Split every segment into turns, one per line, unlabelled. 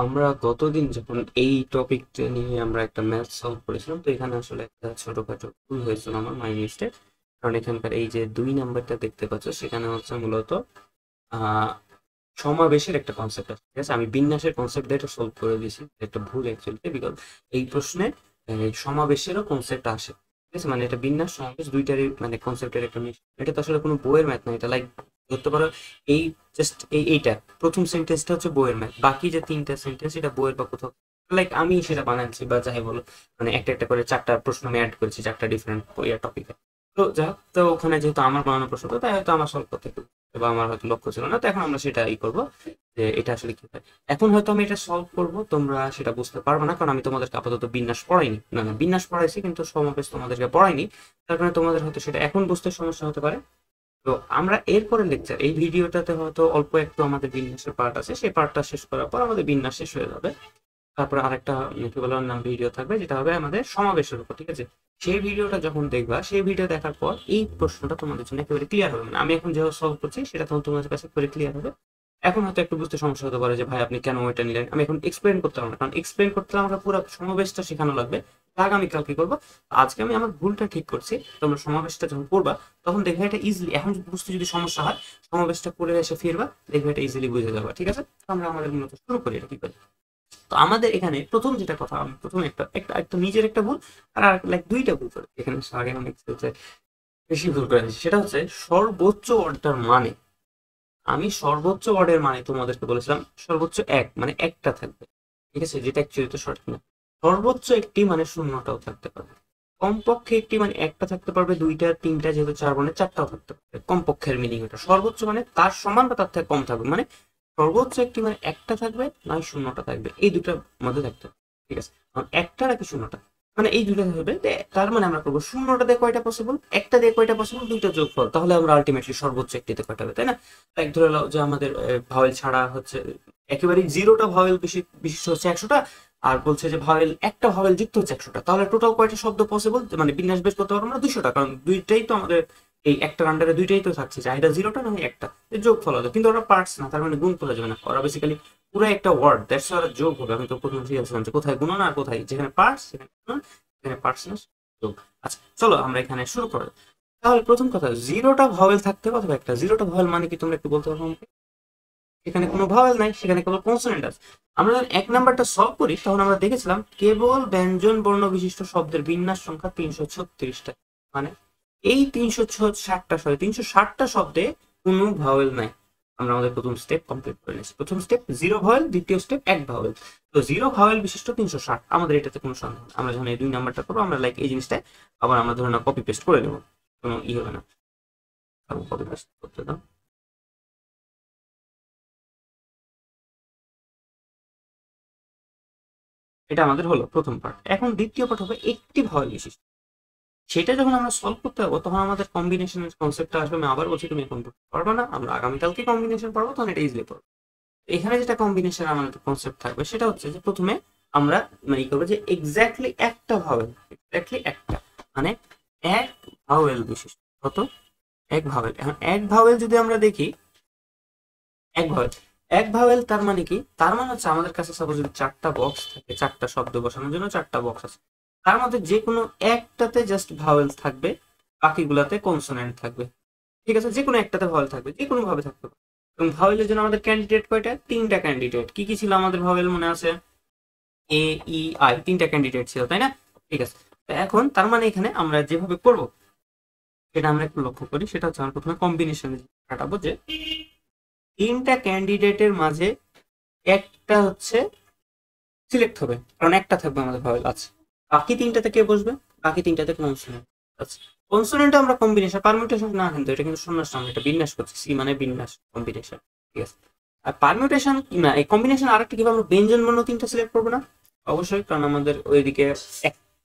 আমরা গতদিন যখন এই টপিকটা নিয়ে আমরা একটা ম্যাথ সলভ করেছিলাম, তো এখানে আসলে একটা ছোটখাটো ভুল হয়েছিল, আমার মাই মিস্টেক। কারণ এখানকার এই যে 2 নাম্বারটা দেখতে পাচ্ছ, সেখানে হচ্ছে মূলত আহ সমাবেশের একটা কনসেপ্ট আছে, ঠিক আছে? আমি বিন্যাসের কনসেপ্ট দিয়ে এটা সলভ করে দিয়েছি, একটা ভুল অ্যাকচুয়ালি, বিকজ এই প্রশ্নে সমাবেশেরও কনসেপ্ট আসে, ঠিক আছে? মানে এটা বিন্যাস সমাবেশ দুইটারই মানে কনসেপ্টের একটা মিশ। এটা তো আসলে কোনো বইয়ের ম্যাথ না, এটা লাইক ধরতে পারো এই জাস্ট এইটা প্রথম সেন্টেন্সটা হচ্ছে বইয়ের ম্যাথ, বাকি যে 3টা সেন্টেন্স এটা বইয়ের বা কোথাও লাইক আমি সেটা বানাচ্ছি বা যাই বলো, মানে একটা একটা করে 4টা প্রশ্ন আমি অ্যাড করেছি 4টা ডিফারেন্ট টপিকে। তো যাই হোক, তো ওখানে যেহেতু আমার বানানো প্রশ্ন, তো তাই হয়তো আমার সলভ করতে একটু বা আমার হয়তো লক্ষ্য ছিল না, তো এখন আমরা সেটা করবো যে এটা আসলে কি হয়। এখন হয়তো আমি এটা সলভ করব, তোমরা সেটা বুঝতে পারবে না, কারণ আমি তোমাদেরকে আপাতত বিন্যাস পড়াইনি। না না, বিন্যাস পড়াইছি কিন্তু সমাবেশ তোমাদেরকে পড়াইনি। তার কারণে তোমাদের হয়তো সেটা এখন বুঝতে সমস্যা হতে পারে। তো আমরা এরপরে লেকচার এই ভিডিওটাতে হয়তো অল্প একটু আমাদের বিন্যাসের পার্ট আছে, সেই পার্টটা শেষ করার পর আমাদের বিন্যাস শেষ হয়ে যাবে। তারপরে আরেকটা কি বলার নাম ভিডিও থাকবে, যেটা হবে আমাদের সমাবেশের উপর, ঠিক আছে? সেই ভিডিওটা যখন দেখবা, সেই ভিডিও দেখার পর এই প্রশ্নটা তোমাদের জন্য একেবারে ক্লিয়ার হবে। মানে আমি এখন যেভাবে সলভ করছি সেটা তখন তোমাদের কাছে একেবারে ক্লিয়ার হবে। এখন হয়তো একটু বুঝতে সমস্যা হতে পারে যে ভাই আপনি কেন ওইটা নিলেন, আমি এখন এক্সপ্লেন করতে পারবো না, কারণ এক্সপ্লেন করতে হলে আমাকে পুরো সমাবেশটা শেখানো লাগবে। আগামীকাল কি করবো, আজকে আমি আমার ভুলটা ঠিক করছি, তোমরা সমাবেশটা যখন করবা তখন দেখবে এটা ইজিলি, এখন বুঝতে যদি সমস্যা হয় সমাবেশটা করে এসে ফিরবা, দেখবে এটা ইজিলি বুঝে যাবে, ঠিক আছে? তো আমরা আমাদের মূলত শুরু করি, এটা কি করি। তো আমাদের এখানে প্রথম যেটা কথা, আমি প্রথমে একটা একটা একটা নিজের একটা ভুল আর লাইক দুইটা ভুল করে এখানে আগে অনেক বেশি ভুল করে দিচ্ছি, সেটা হচ্ছে সর্বোচ্চ অর্ডার মানে। আমি সর্বোচ্চ ওয়ার্ডের মানে তোমাদেরকে বলেছিলাম সর্বোচ্চ এক মানে একটা থাকবে, ঠিক আছে? যেটা অ্যাকচুয়ালি তো সঠিক না। সর্বোচ্চ একটি মানে শূন্যটাও থাকতে পারবে, কমপক্ষে একটি মানে একটা থাকতে পারবে, দুইটা তিনটা, যেহেতু চার মানে চারটাও থাকতে পারবে। কমপক্ষের মিনিং এটা, সর্বোচ্চ মানে তার সমান বা তার থেকে কম থাকবে, মানে সর্বোচ্চ একটি মানে একটা থাকবে নয় শূন্যটা থাকবে, এই দুটার মধ্যে থাকতে হবে, ঠিক আছে? কারণ একটা নাকি শূন্যটা, মানে এই দুটো হবে। তার মানে আমরা করবো শূন্যটা দিয়ে কয়টা পসিবল, একটা দিয়ে কয়টা পসিবল, দুইটা যোগফল, তাহলে আমরা আলটিমেটলি সর্বোচ্চ একটিতে কয়টা হবে, তাই না? এক ধরে নাও যে আমাদের ভাওয়েল ছাড়া হচ্ছে একেবারে জিরোটা ভাওয়েল বিশিষ্ট হচ্ছে 100টা, আর বলছে যে ভাওয়েল একটা ভাওয়েল যুক্ত হচ্ছে 100টা, তাহলে টোটাল কয়টা শব্দ পসিবল, মানে বিন্যাস বের করতে পারবো আমরা 200টা, কারণ দুইটাই তো আমাদের এই একটা আন্ডারে দুইটাই তো থাকছে, চাহিদা জিরোটা না একটা যোগ ফল হবে, কিন্তু ওরা পার্টস না, তার মানে গুণ করা যাবে না, ওরা বেসিক্যালি পুরো একটা ওয়ার্ড, দ্যাটস ওরা যোগ হবে। আমি তো প্রথমে শিখেছিলাম যে কোথায় গুণন আর কোথায় যেখানে পার্টস সেখানে গুণন, যেখানে পার্টস না যোগ। আচ্ছা চলো আমরা এখানে শুরু করি। তাহলে প্রথম কথা, জিরোটা ভাওয়েল থাকতে হবে অথবা একটা। জিরোটা ভাওয়েল মানে কি তোমরা একটু বলতে পারবো আমাকে? এখানে কোনো ভাওয়েল নাই, সেখানে কেবল কনসোনেন্ট আছে। আমরা যখন এক নাম্বারটা সলভ করি তখন আমরা দেখেছিলাম কেবল ব্যঞ্জন বর্ণ বিশিষ্ট শব্দের বিন্যাস সংখ্যা 336টা, মানে এই 360টা শব্দে কোনো ভাওয়েল নাই। আমরা আমাদের প্রথম স্টেপ কমপ্লিট করে নিয়েছি। প্রথম স্টেপ জিরো ভাওয়েল, দ্বিতীয় স্টেপ এক ভাওয়েল। তো জিরো ভাওয়েল বিশিষ্ট 360, আমাদের এটাতে কোনো সন্দেহ নেই। আমরা যখন এই 2 নাম্বারটা করবো আমরা লাইক এই জিনিসটা আবার আমরা ধরে না কপি পেস্ট করে নেবো, কোনো হবে না। কপি পেস্ট করতে দাও। এটা আমাদের হলো প্রথম পার্ট। এখন দ্বিতীয় পার্ট হবে একটি ভাওয়েল বিশিষ্ট। সেটা যখন আমরা সলভ করতে যাবো তখন আমাদের কম্বিনেশনের কনসেপ্টটা আসবে। আমি আবার বলছি তুমি এখন করতে পারবে না, আমরা আগামীকালকে কম্বিনেশন পারবো, তখন এটা ইজিলি পড়বো। এখানে যেটা কম্বিনেশন আমাদের কনসেপ্ট থাকবে সেটা হচ্ছে যে প্রথমে আমরা মানে কি করবো যে এক্স্যাক্টলি একটা ভাওয়েল, এক্স্যাক্টলি একটা মানে এক ভাওয়েল বিশিষ্ট, কত এক ভাওয়েল। এখন এক ভাওয়েল যদি আমরা দেখি, এক ভাওয়েল, এক ভাওয়েল তার মানে কি, তার মানে হচ্ছে আমাদের কাছে সাপোজ যদি 4টা বক্স থাকে, 4টা শব্দ বসানোর জন্য 4টা বক্স আছে, তার মধ্যে যে কোনো একটাতে জাস্ট ভাওয়েল থাকবে, বাকিগুলাতে কনসোনেন্ট থাকবে, ঠিক আছে? যে কোনো একটাতে ভাওয়েল থাকবে, যে কোনো ভাবে থাকতে পারে। এবং ভাওয়েলের জন্য আমাদের ক্যান্ডিডেট কয়টা, 3টা ক্যান্ডিডেট। কি কি ছিল আমাদের ভাওয়েল মনে আছে? এ ই আই, 3টা ক্যান্ডিডেট ছিল, তাই না? ঠিক আছে। তো এখন তার মানে এখানে আমরা যেভাবে করবো সেটা আমরা একটু লক্ষ্য করি। সেটা হচ্ছে আমরা প্রথমে কম্বিনেশন কাটাবো, যে 3টা ক্যান্ডিডেটের মাঝে একটা হচ্ছে সিলেক্ট হবে, কারণ একটা থাকবে আমাদের ভাওয়েল আছে। বাকি 3টাতে কে বসবে? বাকি 3টাতে কনসোনেন্ট আছে। কনসোনেন্টে আমরা কম্বিনেশন পারমিউটেশন না, কিন্তু এটা কিন্তু শূন্য আমরা এটা বিন্যাস করছি, সি মানে বিন্যাস কম্বিনেশন, ঠিক আছে? আর পারমিউটেশন না, এই কম্বিনেশন আরেকটা কিভাবে আমরা ব্যঞ্জন বর্ণ 3টা সিলেক্ট করবো না? অবশ্যই, কারণ আমাদের ওইদিকে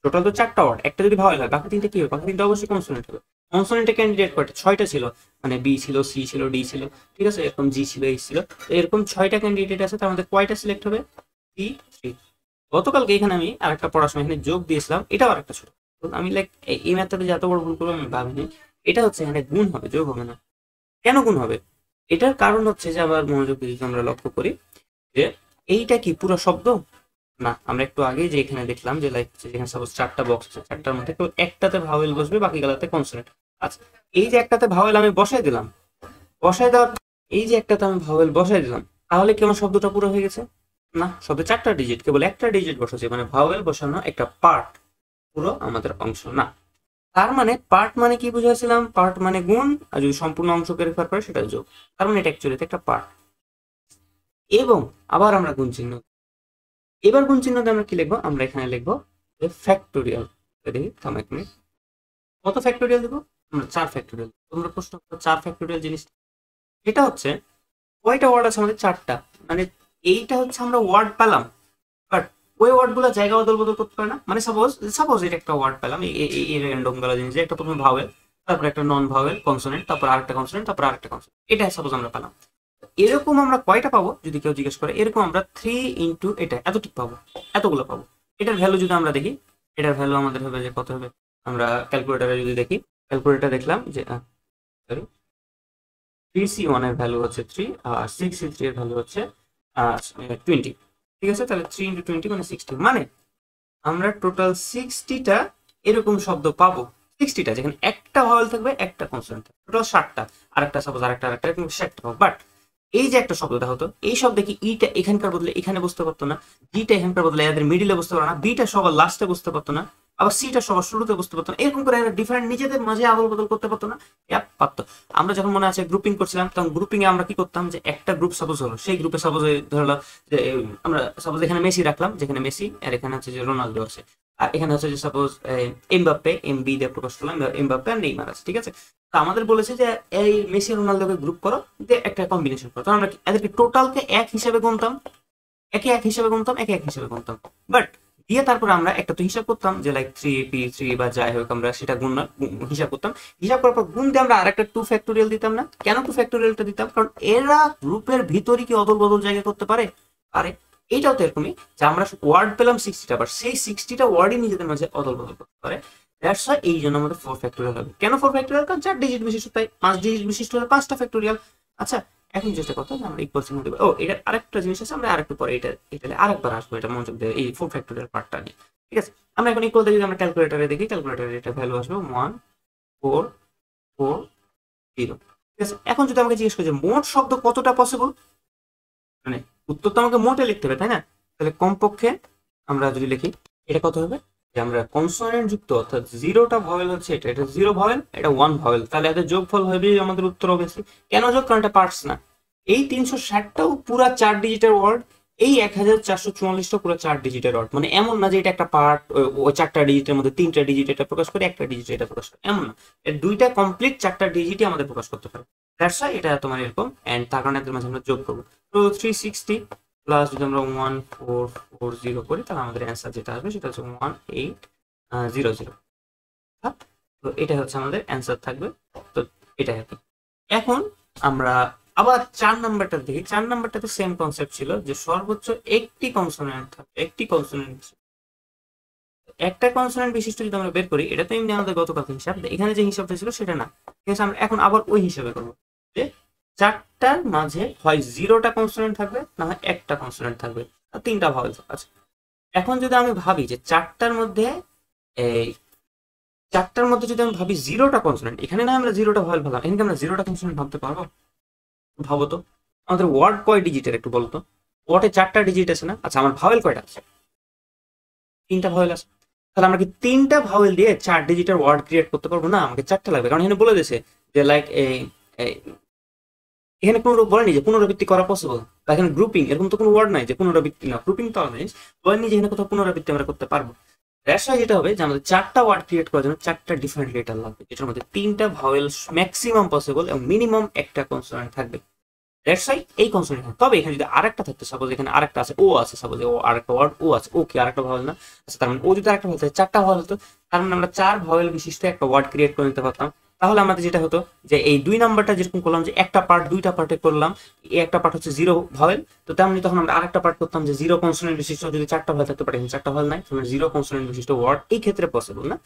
টোটাল তো 4টা ওয়ার্ড, একটা যদি ভাওয়েল হয় বাকি 3টা কি হবে? বাকি 3টা অবশ্যই কনসোনেন্ট হবে। কনসোনেন্টে ক্যান্ডিডেট কয়টা? 6টা ছিল, মানে বি ছিল, সি ছিল, ডি ছিল, ঠিক আছে? এরকম জি ছিল, এইচ ছিল, এরকম 6টা ক্যান্ডিডেট আছে, তার মধ্যে কয়টা সিলেক্ট হবে? 3। গতকালকে এখানে আমি আরেকটা পড়াশোনা এখানে যোগ দিয়েছিলাম, এটাও আরেকটা ছোট। আমি লাইক এই ম্যাথটাতে যে এত বড় ভুল করবো আমি ভাবিনি। এটা হচ্ছে এখানে গুণ হবে, যোগ হবে না। কেন গুণ হবে? এটার কারণ হচ্ছে যে আবার মনোযোগ দিয়ে আমরা লক্ষ্য করি যে এইটা কি পুরো শব্দ না, আমরা একটু আগে যে এখানে দেখলাম যে লাইক যেখানে সাপোজ 4টা বক্স আছে, 4টার মধ্যে কেউ একটাতে ভাওয়েল বসবে, বাকি গুলাতে কনসোনেন্ট। আচ্ছা, এই যে একটাতে ভাওয়েল আমি বসাই দিলাম, বসাই দেওয়ার এই যে একটাতে আমি ভাওয়েল বসাই দিলাম, তাহলে কি আমার শব্দটা পুরো হয়ে গেছে? না, শব্দে 4টা ডিজিট, কেবল একটা ডিজিট বসাচ্ছে, মানে ভাওয়েল বসানো একটা পার্ট, পুরো আমাদের অংশ না। তার মানে পার্ট মানে কি বুঝাইছিলাম? পার্ট মানে গুণ, আর যদি সম্পূর্ণ অংশকে রেফার করে সেটা যোগ। তার মানে এটা অ্যাকচুয়ালি একটা পার্ট। এবং আবার আমরা গুণ চিহ্ন, এবার গুণ চিহ্নতে আমরা কি লিখবো? আমরা এখানে লিখবো ফ্যাক্টোরিয়াল। দেখি থাম এক মিনিট, কত ফ্যাক্টোরিয়াল দেবো? আমরা 4 ফ্যাক্টোরিয়াল। তোমরা প্রশ্ন করো 4 ফ্যাক্টোরিয়াল জিনিস এটা হচ্ছে কয়টা ওয়ার্ড আছে আমাদের? 4টা। মানে এইটা হচ্ছে আমরা ওয়ার্ড পেলাম, বাট ওই ওয়ার্ড গুলো জায়গা অদল বদল করতে পারে না। মানে সাপোজ সাপোজ এটা একটা ওয়ার্ড পেলাম, এই র্যান্ডম গুলো জিনিস, একটা প্রথমে ভাওয়েল, তারপর একটা নন ভাওয়েল কনসোনেন্ট, তারপর আরেকটা কনসোনেন্ট, তারপর আরেকটা কনসোনেন্ট, এটা সাপোজ আমরা পেলাম। এরকম আমরা কয়টা পাবো যদি কেউ জিজ্ঞেস করে? এরকম আমরা 3 ইন্টু এটা এতটুকু পাবো, এতগুলো পাবো। এটার ভ্যালু যদি আমরা দেখি, এটার ভ্যালু আমাদের হবে যে কত হবে? আমরা ক্যালকুলেটারে যদি দেখি, ক্যালকুলেটার দেখলাম যে সরি, 3C1 এর ভ্যালু হচ্ছে 3, আর 6C3 এর ভ্যালু হচ্ছে 20। ঠিক আছে, তাহলে 3 ইন্টু 20 মানে 60। মানে আমরা টোটাল 60টা এরকম শব্দ পাবো, 60টা, যেখানে একটা ভাওয়েল থাকবে, একটা কনসোনেন্ট থাকবে, টোটাল 60টা। আরেকটা সাপোজ আরেকটা এরকম 60টা পাবো। বাট এই যে একটা শব্দটা হতো, এই শব্দে কি ইটা এখানকার বদলে এখানে বসতে পারতো না, ডিটা এখানকার বদলে এদের মিডিলে বসতে পারতো না, বিটা সবার লাস্টে বসতে পারতো না, আবার সিটা সবার শুরুতে বসতে পারতো না, এরকম করে এরা ডিফারেন্ট নিজেদের মাঝে আদল বদল করতে পারতো না? পারতো। আমরা যখন মনে আছে গ্রুপিং করছিলাম, তখন গ্রুপিং এ আমরা কি করতাম, যে একটা গ্রুপ সাপোজ হলো, সেই গ্রুপে সাপোজ ধরলাম যে আমরা সাপোজ এখানে মেসি রাখলাম, যেখানে মেসি, আর এখানে হচ্ছে যে রোনালদো আছে, আর এখানে হচ্ছে যে সাপোজ এমবাপ্পে, এমবি দিয়ে প্রকাশ করলাম, এমবাপ্পে আর নেইমার আছে। ঠিক আছে, তো আমাদের বলেছে যে এই মেসি রোনালদোকে গ্রুপ করো, যে একটা কম্বিনেশন করো। তো আমরা এদেরকে টোটালকে এক হিসাবে গুনতাম, একে এক হিসাবে গুনতাম, একে এক হিসাবে গুনতাম। বাট দিয়ে তারপরে আমরা একটা তো হিসাব করতাম যে লাইক 3p3 বা যাই হোক, আমরা সেটা হিসাব করতাম। হিসাব করার পর গুণ দিয়ে আমরা আরেকটা 2 ফ্যাক্টোরিয়াল দিতাম না? কেন 2 ফ্যাক্টোরিয়ালটা দিতাম? কারণ এরা গ্রুপের ভিতরে কি অদল বদল জায়গা করতে পারে? পারে। এইটাও তো এরকমই, যে আমরা ওয়ার্ড পেলাম 60টা, বাট সেই 60টা ওয়ার্ডই নিজেদের মাঝে অদল বদল করতে পারে। দ্যাটস ওয়াই এই জন্য আমাদের 4 ফ্যাক্টোরিয়াল হবে। কেন 4 ফ্যাক্টোরিয়াল? কারণ 4 ডিজিট বিশিষ্ট, তাই 5 ডিজিট বিশিষ্ট হলে 5টা ফ্যাক্টোরিয়াল। আচ্ছা, এখন যেটা কথা যে আমরা ইকুয়াল চিহ্ন দেবো। ও, এটা আরেকটা জিনিস আছে, আমরা আরেকটু পরে এটা আরেকবার আসবো, এটা মনোযোগ দিয়ে এই 4 ফ্যাক্টোরিয়াল পার্টটা নিয়ে। ঠিক আছে, আমরা এখন ইকুয়াল দিয়ে যদি আমরা ক্যালকুলেটরে দেখি, ক্যালকুলেটরে এটা ভ্যালু আসবে 1 4 4 0। ঠিক আছে, এখন যদি আমাকে জিজ্ঞেস করি যে মোট শব্দ কতটা পসিবল, মানে উত্তর তো আমাকে মোটে লিখতে হবে, তাই না? তাহলে কমপক্ষে আমরা যদি লিখি, এটা কত হবে? যে আমরা কনসোনেন্ট যুক্ত, অর্থাৎ 0টা ভাওয়েল হচ্ছে এটা, এটা 0 ভাওয়েল, এটা 1 ভাওয়েল, তাহলে এদের যোগফল হবে আমাদের উত্তর অবশ্যই। কেন যোগ? কারণ এটা পার্টস না। এই 360টাও পুরা 4 ডিজিটের ওয়ার্ড, এই 1444টা পুরো 4 ডিজিটের ওয়ার্ড। মানে এমন না যে এটা একটা পার্ট, ওই 4টা ডিজিটের মধ্যে 3টা ডিজিট এটা প্রকাশ করে, একটা ডিজিট এটা প্রকাশ করে, এমন না। এর দুইটা কমপ্লিট 4টা ডিজিটই আমাদের প্রকাশ করতে পারে। দ্যাটস ওয়াই এটা তোমার এরকম, এন্ড তার কারণে এদের মাঝে আমরা যোগ করবো। তো 360 প্লাস যদি আমরা 1440 করি, তাহলে আমাদের অ্যান্সার যেটা আসবে সেটা হচ্ছে 1800। তো এটা হচ্ছে আমাদের অ্যান্সার থাকবে। তো এটা এখন আমরা আবার 4 নাম্বারটা দেখি। 4 নাম্বারটাতে সেম কনসেপ্ট ছিল যে সর্বোচ্চ একটি কনসোনেন্ট থাকবে, একটি কনসোনেন্ট, একটা কনসোনেন্ট বিশিষ্ট যদি আমরা বের করি, এটা তো এমনি আমাদের গতকাল হিসাব, এখানে যে হিসাবটা ছিল সেটা না। ঠিক আছে, আমরা এখন আবার ওই হিসাবে করবো যে 4টার মাঝে হয় 0টা কনসোনেন্ট থাকবে, না হয় একটা কনসোনেন্ট থাকবে, আর 3টা ভাওয়েল আছে। এখন যদি আমি ভাবি যে 4টার মধ্যে এই 4টার মধ্যে যদি আমি ভাবি 0টা কনসোনেন্ট, এখানে না আমরা 0টা ভাওয়েল ভাবলাম, এখানে আমরা 0টা কনসোনেন্ট ভাবতে পারবো? ভাবো তো, আমাদের ওয়ার্ড কয় ডিজিটের একটু বলতো? ওয়ার্ডে 4টা ডিজিট আছে না? আচ্ছা, আমার ভাওয়েল কয়টা আছে? 3টা ভাওয়েল আছে। তাহলে আমরা কি 3টা ভাওয়েল দিয়ে 4 ডিজিটের ওয়ার্ড ক্রিয়েট করতে পারবো? না, আমাকে 4টা লাগবে। কারণ এখানে বলে দিয়েছে যে লাইক এখানে কোনো বলেনি যে পুনরাবৃত্তি করা পসিবল, বা এখানে গ্রুপিং এরকম তো কোনো ওয়ার্ড নাই যে পুনরাবৃত্তি না, গ্রুপিং তো আলাদা জিনিস, বলেনি যে এখানে কোথাও পুনরাবৃত্তি আমরা করতে পারবো। দ্যাটস ওয়াই যেটা হবে যে আমাদের 4টা ওয়ার্ড ক্রিয়েট করার জন্য 4টা ডিফারেন্ট লেটার লাগবে, যেটার মধ্যে 3টা ভাওয়েল ম্যাক্সিমাম পসিবল এবং মিনিমাম একটা কনসোনেন্ট থাকবে। দ্যাটস ওয়াই এই কনসোনেন্ট। তবে এখানে যদি আরেকটা থাকতো, সাপোজ এখানে আরেকটা আছে, ও আছে, সাপোজ ও আরেকটা ওয়ার্ড ও আছে, ও কি আরেকটা ভাওয়েল না? আচ্ছা, তার মানে ও যদি আরেকটা ভাওয়েল থাকে, 4টা ভাওয়েল হতো, তার মানে আমরা 4 ভাওয়েল বিশিষ্ট একটা ওয়ার্ড ক্রিয়েট করে নিতে পারতাম। তাহলে আমাদের যেটা হতো যে এই 2 নাম্বারটা যেরকম করলাম যে একটা পার্ট 2টা পার্টে করলাম, এই একটা পার্ট হচ্ছে 0 ভাওয়েল, তো তেমনি তখন আমরা আরেকটা পার্ট করতাম যে 0 কনসোনেন্ট বিশিষ্ট, যদি 4টা ভাওয়েল থাকতে পারে, 4টা ভাওয়েল নাই, তাহলে 0 কনসোনেন্ট বিশিষ্ট ওয়ার্ড এই ক্ষেত্রে পসিবল না।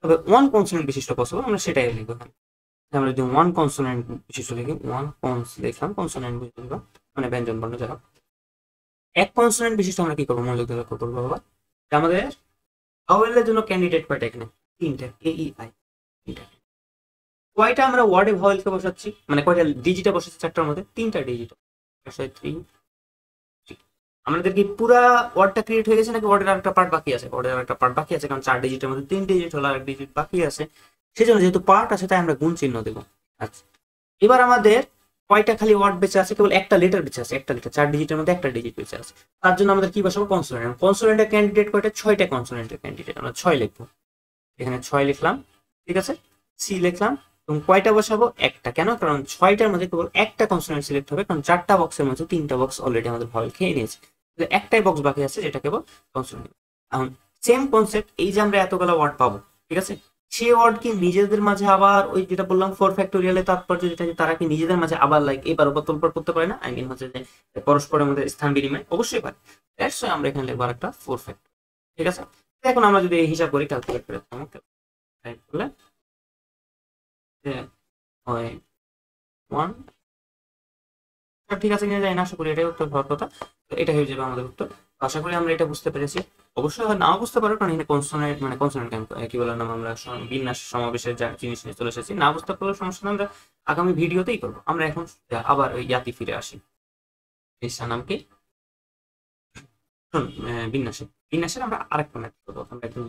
তবে 1 কনসোনেন্ট বিশিষ্ট পসিবল, আমরা সেটাই লিখবো। আমরা যদি 1 কনসোনেন্ট বিশিষ্ট লিখি, 1 কনস লিখলাম, কনসোনেন্ট বুঝবা মানে ব্যঞ্জন বর্ণ, যারা এক কনসোনেন্ট বিশিষ্ট আমরা কি করবো মনোযোগ দিয়ে লক্ষ্য করবো বাবা, আমাদের ভাওয়েলের জন্য ক্যান্ডিডেট কয়টা এখানে, তিনটা, এ ই আই, তিনটা। কয়টা আমরা ওয়ার্ডে ভাওয়েলকে বসাচ্ছি, মানে কয়টা ডিজিটে বসাচ্ছি চারটার মধ্যে, তিনটা ডিজিট। 3 আমাদের কি পুরা ওয়ার্ডটা ক্রিয়েট হয়ে গেছে নাকি ওয়ার্ডের আরেকটা পার্ট বাকি আছে? ওয়ার্ডের আরেকটা পার্ট বাকি আছে, কারণ 4 ডিজিটের মধ্যে 3 ডিজিট হলো, আর 1 ডিজিট বাকি আছে। সেজন্য যেহেতু পার্ট আছে তাই আমরা গুণ চিহ্ন দেবো। আচ্ছা, এবার আমাদের কয়টা খালি ওয়ার্ড বেঁচে আছে, কেবল একটা লেটার বেঁচে আছে, একটা লেটার, 4 ডিজিটের মধ্যে একটা ডিজিট বেঁচে আছে। তার জন্য আমাদের কি বসাবো, কনসোনেন্ট। কনসোনেন্টের ক্যান্ডিডেট কয়টা, 6টা কনসোনেন্টের ক্যান্ডিডেট, আমরা 6 লিখবো। এখানে 6 লিখলাম, ঠিক আছে, সি লিখলাম। এবং কয়টা বসাবো, একটা। কেন, কারণ 6টার মধ্যে কেবল একটা কনসোনেন্ট সিলেক্ট হবে, কারণ 4টা বক্সের মধ্যে 3টা বক্স অলরেডি আমাদের ভাওয়েল খেয়ে নিয়েছে, একটাই বক্স বাকি আছে যেটা কেবল কনসোনেন্ট। এখন সেম কনসেপ্ট, এই যে আমরা এতগুলো ওয়ার্ড পাবো, ঠিক আছে, সেই ওয়ার্ড কি নিজেদের মাঝে আবার ওই যেটা বললাম 4 ফ্যাক্টোরিয়ালের তাৎপর্য যেটা, তারা কি নিজেদের মাঝে আবার লাইক এবার ওপর তোলপাড় করতে পারে না? আই মিন হচ্ছে যে পরস্পরের মধ্যে স্থান বিনিময় অবশ্যই পারে। দ্যাটস ওয়াই আমরা এখানে লিখবো একটা 4 ফ্যাক্টর, ঠিক আছে। এখন আমরা যদি এই হিসাব করি, ক্যালকুলেট করে টাইপ করলে হয় 1, ঠিক আছে কিনা জানি না, আশা করি এটাই উত্তর হওয়ার কথা। তো এটা হয়ে যাবে আমাদের উত্তর। আশা করি আমরা এটা বুঝতে পেরেছি। অবশ্যই নাও বুঝতে পারো, কারণ এখানে কনসোনেন্ট মানে কনসোনেন্ট কি বলার নাম, আমরা বিন্যাস সমাবেশের যা জিনিস নিয়ে চলে এসেছি। না বুঝতে পারলে সমস্যা না, আমরা আগামী ভিডিওতেই করবো। আমরা এখন আবার ওই ইয়াতি ফিরে আসি, এর নাম কি, বিন্যাসে। বিন্যাসের আমরা আরেকটা ম্যাথ করবো। আমরা একদম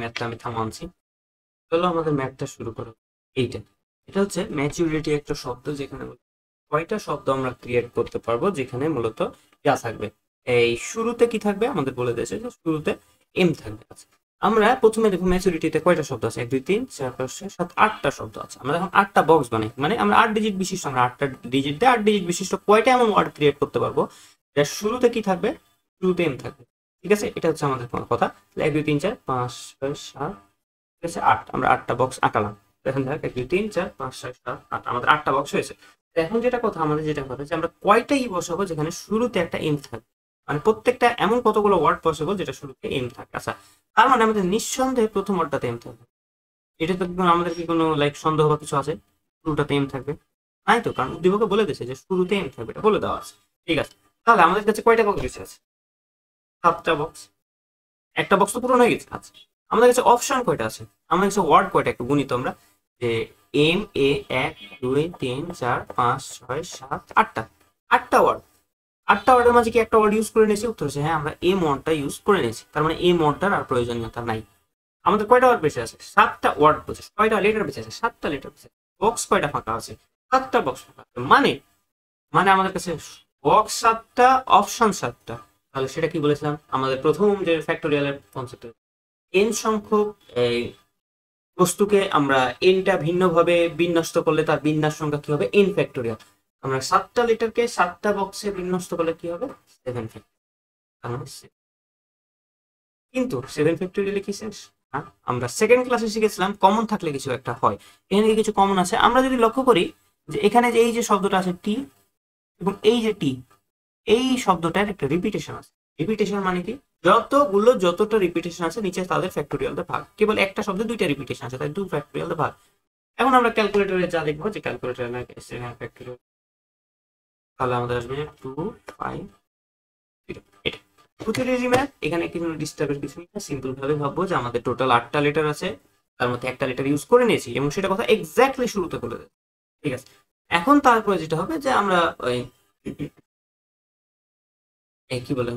ম্যাথটা আমি থামানছি। চলো আমাদের ম্যাথটা শুরু করো। এইটা, এটা হচ্ছে ম্যাচুরিটি একটা শব্দ, যেখানে কয়টা শব্দ আমরা ক্রিয়েট করতে পারবো, যেখানে মূলত যা থাকবে, এই শুরুতে কি থাকবে আমাদের বলে দিয়েছে যে শুরুতে এম থাকবে। আচ্ছা, আমরা প্রথমে দেখো ম্যাচুরিটিতে কয়টা শব্দ আছে, 1 2 3 4 5 6 7 8টা শব্দ আছে। আমরা এখন 8টা বক্স বানাই, মানে আমরা 8 ডিজিট বিশিষ্ট, আমরা 8টা ডিজিট দিয়ে 8 ডিজিট বিশিষ্ট কয়টা এমন ওয়ার্ড ক্রিয়েট করতে পারবো যার শুরুতে কি থাকবে, শুরুতে এম থাকবে, ঠিক আছে। এটা হচ্ছে আমাদের কথা। 1 2 3 4 5 6 7, ঠিক আছে, 8, আমরা 8টা বক্স আঁকালাম। এখন দেখ 1 2 3 4 5 6 7 8, আমাদের 8টা বক্স হয়েছে। এখন যেটা কথা, আমাদের যেটা কথা যে আমরা কয়টাই বসাবো যেখানে শুরুতে একটা এম থাকবে, মানে প্রত্যেকটা এমন কতগুলো ওয়ার্ড পসিবল যেটা শুরুতে এম থাকে। আচ্ছা, তার মানে আমাদের নিঃসন্দেহে প্রথম ওয়ার্ডটাতে এম থাকবে। এটা তো আমাদের কি কোনো লাইক সন্দেহ বা কিছু আছে, শুরুটাতে এম থাকবে? নাই তো, কারণ উদ্দীপকে বলে দিয়েছে যে শুরুতে এম থাকবে, এটা বলে দেওয়া আছে, ঠিক আছে। তাহলে আমাদের কাছে কয়টা বক্স বেঁচে আছে, 7টা বক্স। একটা বক্স তো পূরণ হয়ে গেছে। আচ্ছা, আমাদের কাছে অপশন কয়টা আছে, আমাদের কাছে ওয়ার্ড কয়টা একটু গুণিত আমরা, যে এম এ 1 2 3 4 5 6 7 8টা, 8টা ওয়ার্ড। 8টা ওয়ার্ডের মাঝে কি একটা ওয়ার্ড ইউজ করে নিয়েছি? উত্তর হচ্ছে হ্যাঁ, আমরা এম ওয়ার্ডটা ইউজ করে নিয়েছি। তার মানে এম ওয়ার্ডটার আর প্রয়োজনীয়তা নাই। আমাদের কয়টা ওয়ার্ড বেঁচে আছে, 7টা ওয়ার্ড বেঁচে আছে। কয়টা লেটার বেঁচে আছে, 7টা লেটার বেঁচে আছে। বক্স কয়টা ফাঁকা আছে, 7টা বক্স ফাঁকা আছে। মানে মানে আমাদের কাছে বক্স 7টা, অপশন 7টা। তাহলে সেটা কি বলেছিলাম, আমাদের প্রথম যে ফ্যাক্টোরিয়ালের কনসেপ্ট, এন সংখ্যক এই বস্তুকে আমরা এনটা ভিন্নভাবে বিন্যস্ত করলে তার বিন্যাস সংখ্যা কি হবে, এন ফ্যাক্টোরিয়াল। আমরা 7টা লেটারকে 7টা বক্সে বিন্যস্ত করলে কি হবে, 7 ফ্যাক্টোরিয়াল। কিন্তু 7 ফ্যাক্টোরিয়ালে কি শেষ? আমরা সেকেন্ড ক্লাসে শিখেছিলাম কমন থাকলে কিছু একটা হয়। এখানে কিছু কমন আছে। আমরা যদি লক্ষ্য করি যে এখানে যে এই যে শব্দটা আছে টি, এবং এই যে টি, এই শব্দটার একটা রিপিটেশন আছে। রিপিটেশন মানে কি, যতটা রিপিটেশন আছে নিচে তাদের ফ্যাক্টোরিয়ালতে ভাগ। কেবল একটা শব্দে 2টা রিপিটেশন আছে, তাই 2 ফ্যাক্টোরিয়ালতে ভাগ। এখন আমরা ক্যালকুলেটরে যা লিখবো, যে ক্যালকুলেটরে ফ্যাক্টোরিয়াল, তাহলে আমাদের আসবে 2 5 0। এটা প্রতিটি ম্যাথ, এখানে কিছু ডিস্টার্বের কিছু নেই। সিম্পল ভাবে ভাববো যে আমাদের টোটাল 8টা লেটার আছে, তার মধ্যে একটা লেটার ইউজ করে নিয়েছি, এবং সেটা কথা এক্স্যাক্টলি শুরুতে বলে দেয়, ঠিক আছে। এখন তারপরে যেটা হবে যে আমরা ওই কি বলে,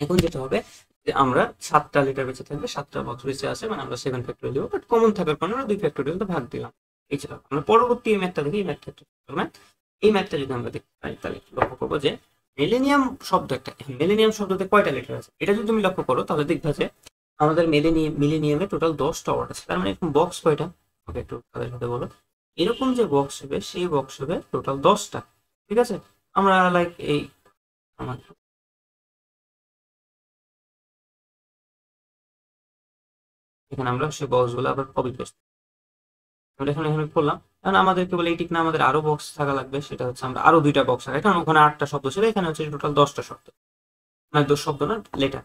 এখন যেটা হবে যে আমরা 7টা লেটার বেঁচে থাকবে, 7টা বক্স বেঁচে আছে, মানে আমরা 7 ফ্যাক্টোরিয়াল দিব, বাট কমন থাকার কারণে আমরা 2 ফ্যাক্টোরিয়াল তো ভাগ দিলাম। এই ছিল। আমরা পরবর্তী এই ম্যাথটা দেখি, এই ম্যাথটা যদি আমরা দেখতে পাই, তাহলে লক্ষ্য করবো যে মিলেনিয়াম শব্দ একটা, মিলেনিয়াম শব্দতে কয়টা লেটার আছে, এটা যদি তুমি লক্ষ্য করো তাহলে দেখবা যে আমাদের মিলেনিয়ামে টোটাল 10টা ওয়ার্ড আছে। তার মানে এরকম বক্স কয়টা, ওকে একটু তাদের সাথে বলো। এরকম যে বক্স হবে, সেই বক্স হবে টোটাল 10টা, ঠিক আছে। আমরা লাইক এই আমার এখানে আমরা সেই বক্সগুলো আবার কপি পেস্ট, আমরা এখানে করলাম। কারণ আমাদের কেবল এইটিক না, আমাদের আরো বক্স থাকা লাগবে, সেটা হচ্ছে আমরা আরো 2টা বক্স রাখি, কারণ ওখানে 8টা শব্দ ছিল, এখানে হচ্ছে টোটাল 10টা শব্দ, মানে 10 শব্দ না, লেটার,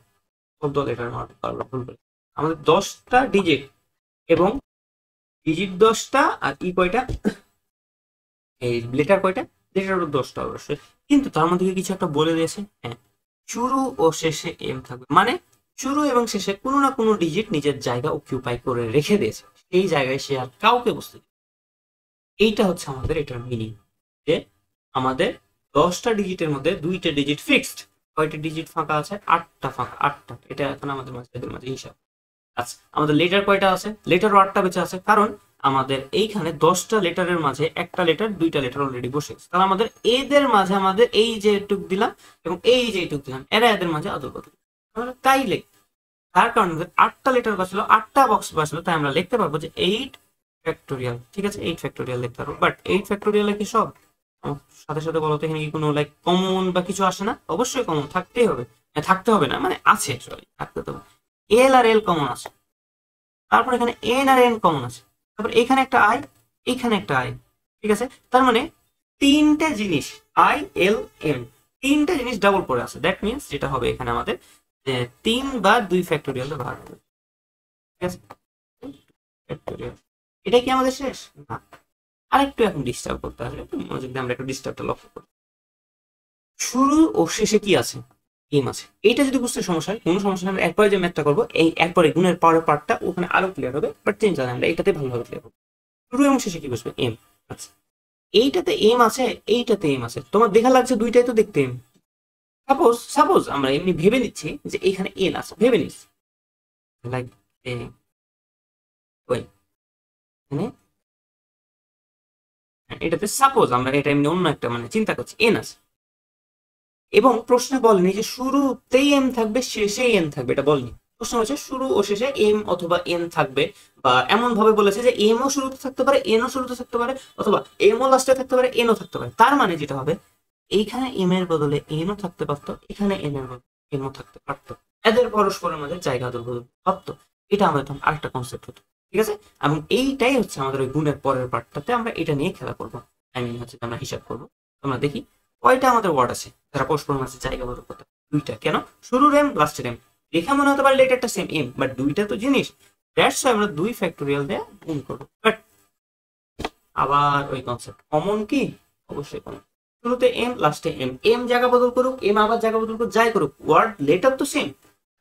শব্দ লেটার ভুল করে। আমাদের 10টা ডিজিট, এবং ডিজিট 10টা, আর ই কয়টা, এই লেটার কয়টা, লেটার 10টা অবশ্যই। কিন্তু তার মধ্যে কিছু একটা বলে দিয়েছে, হ্যাঁ শুরু ও শেষে এম থাকবে, মানে শুরু এবং শেষে কোনো না কোনো ডিজিট নিজের জায়গা অকিউপাই করে রেখে দিয়েছে, সেই জায়গায় সে আর কাউকে বসতে দিবে। এইটা হচ্ছে আমাদের এটার মিনিং, যে আমাদের 10টা ডিজিটের মধ্যে 2টা ডিজিট ফিক্সড। কয়টা ডিজিট ফাঁকা আছে? 8টা ফাঁকা, 8টা। এটা এখন আমাদের মাঝে হিসাব। আচ্ছা, আমাদের লেটার কয়টা আছে? লেটারও 8টা বেঁচে আছে, কারণ আমাদের এইখানে 10টা লেটারের মাঝে একটা লেটার 2টা লেটার অলরেডি বসে গেছে। তাহলে আমাদের এদের মাঝে আমাদের এই যে টুক দিলাম এবং এই যে টুক দিলাম, এরা এদের মাঝে আদল বদল, তাই লিখ। তার কারণে 8টা লেটার বাঁচলো, 8টা বক্স বাঁচলো, তাই আমরা লিখতে পারবো যে 8 ফ্যাক্টোরিয়াল। ঠিক আছে, 8 ফ্যাক্টোরিয়াল লিখতে পারবো। বাট 8 ফ্যাক্টোরিয়াল কি সব? সাথে সাথে বলতো এখানে কি কোনো লাইক কমন বা কিছু আসে না? অবশ্যই কমন থাকতেই হবে। থাকতে হবে না, মানে আছে, সরি থাকতে হবে। এল আর এল কমন আছে, তারপর এখানে এন আর এন কমন আছে, তারপর এখানে একটা আই, এখানে একটা আই। ঠিক আছে, তার মানে 3টে জিনিস আই এল এম, 3টে জিনিস ডাবল পড়ে আছে। দ্যাট মিনস যেটা হবে এখানে আমাদের 3 বা 2 ফ্যাক্টোরিয়াল ভাগ হবে। ঠিক আছে, ফ্যাক্টোরিয়াল। এটা কি আমাদের শেষ? না, আরেকটু এখন ডিস্টার্ব করতে হবে, একটু মনোযোগ দিয়ে আমরা একটু ডিস্টার্বটা লক্ষ্য করি। শুরু ও শেষে কি আছে? এম আছে। এইটা যদি বুঝতে সমস্যা হয়, কোনো সমস্যা নেই, এরপরে যে ম্যাথটা করবো এই একবারে গুণের পরের পার্টটা ওখানে আরো ক্লিয়ার হবে, বাট চেঞ্জ হবে, আমরা এটাতে ভালোভাবে ক্লিয়ার করবো। শুরু এবং শেষে কি বসবে? এম। আচ্ছা, এইটাতে এম আছে, এইটাতে এম আছে, তোমার দেখা লাগছে দুইটাই তো দেখতে এম। সাপোজ সাপোজ আমরা এমনি ভেবে নিচ্ছি যে এখানে এন আছে, ভেবে নিচ্ছি লাইক ওই এখানে, এটাতে সাপোজ আমরা এটা এমনি অন্য একটা মানে চিন্তা করছি, এন আছে, এবং প্রশ্নে বলেনি যে শুরুতেই এম থাকবে শেষেই এন থাকবে, এটা বলেনি। প্রশ্ন হচ্ছে শুরু ও শেষে এম অথবা এন থাকবে, বা এমন ভাবে বলেছে যে এম ও শুরুতে থাকতে পারে, এন ও শুরুতে থাকতে পারে, অথবা এম ও লাস্টে থাকতে পারে, এন ও থাকতে পারে। তার মানে যেটা হবে, এইখানে এম এর বদলে এন ও থাকতে পারতো, এখানে এন এর বদলে এন ও থাকতে পারতো, এদের পরস্পরের মধ্যে জায়গা আদল বদল ভাবতো। এটা আমাদের তখন আরেকটা কনসেপ্ট হতো। ঠিক আছে, এবং এইটাই হচ্ছে আমাদের ওই গুণের পরের পার্টটাতে আমরা এটা নিয়ে খেলা করবো। আই মিন হচ্ছে আমরা হিসাব করবো। আমরা দেখি কয়টা আমাদের ওয়ার্ড আছে যারা পরস্পরের মাঝে জায়গা বদল করতে। 2টা। কেন? শুরুর এম লাস্টের এম। দেখে মনে হতে পারে লেটারটা সেম এম, বাট 2টা তো জিনিস, দ্যাটস আমরা 2 ফ্যাক্টোরিয়াল দিয়ে গুণ করবো। বাট আবার ওই কনসেপ্ট, কমন কি? অবশ্যই কমন। শুরুতে এম লাস্টে এম, এম জায়গা বদল করুক, এম আবার জায়গা বদল করুক, যাই করুক, ওয়ার্ড লেটার তো সেম।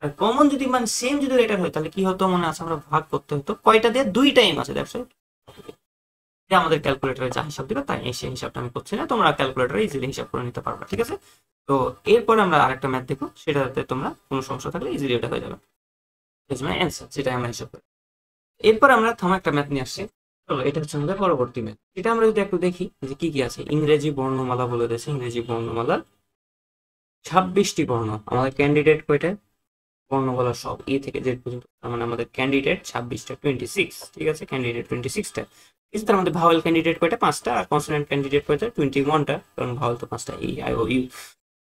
আর কমন যদি মানে সেম যদি লেটার হয়, তাহলে কি হতো মনে আছে? আমরা ভাগ করতে হতো কয়টা দিয়ে? 2টা এম আছে, দ্যাটস রাইট। আমাদের ক্যালকুলেটরে যা হিসাব দিবে তাই, সেই হিসাবটা আমি করছি না, তোমরা ক্যালকুলেটরে ইজিলি হিসাব করে নিতে পারবে। ঠিক আছে, তো এরপরে আমরা আরেকটা ম্যাথ দেখো, সেটাতে তোমরা কোনো সমস্যা থাকলে ইজিলি এটা হয়ে যাবে, মানে অ্যান্সার যেটা আমরা হিসাব করি। এরপর আমরা থামা একটা ম্যাথ নিয়ে আসছি। চলো, এটা হচ্ছে আমাদের পরবর্তী ম্যাথ। এটা আমরা যদি একটু দেখি যে কি কি আছে। ইংরেজি বর্ণমালা বলে দিয়েছে, ইংরেজি বর্ণমালা 26টি বর্ণ। আমাদের ক্যান্ডিডেট কয়টা? বর্ণমালা সব এ থেকে জেড পর্যন্ত, তার মানে আমাদের ক্যান্ডিডেট 26টা, 26। ঠিক আছে, ক্যান্ডিডেট 26টা। তার মধ্যে ভাওয়েল ক্যান্ডিডেট কয়টা? 5টা। আর কনসোনেন্ট ক্যান্ডিডেট কয়টা? 21টা, কারণ ভাওয়েল তো 5টা, ই আই ও ইউ।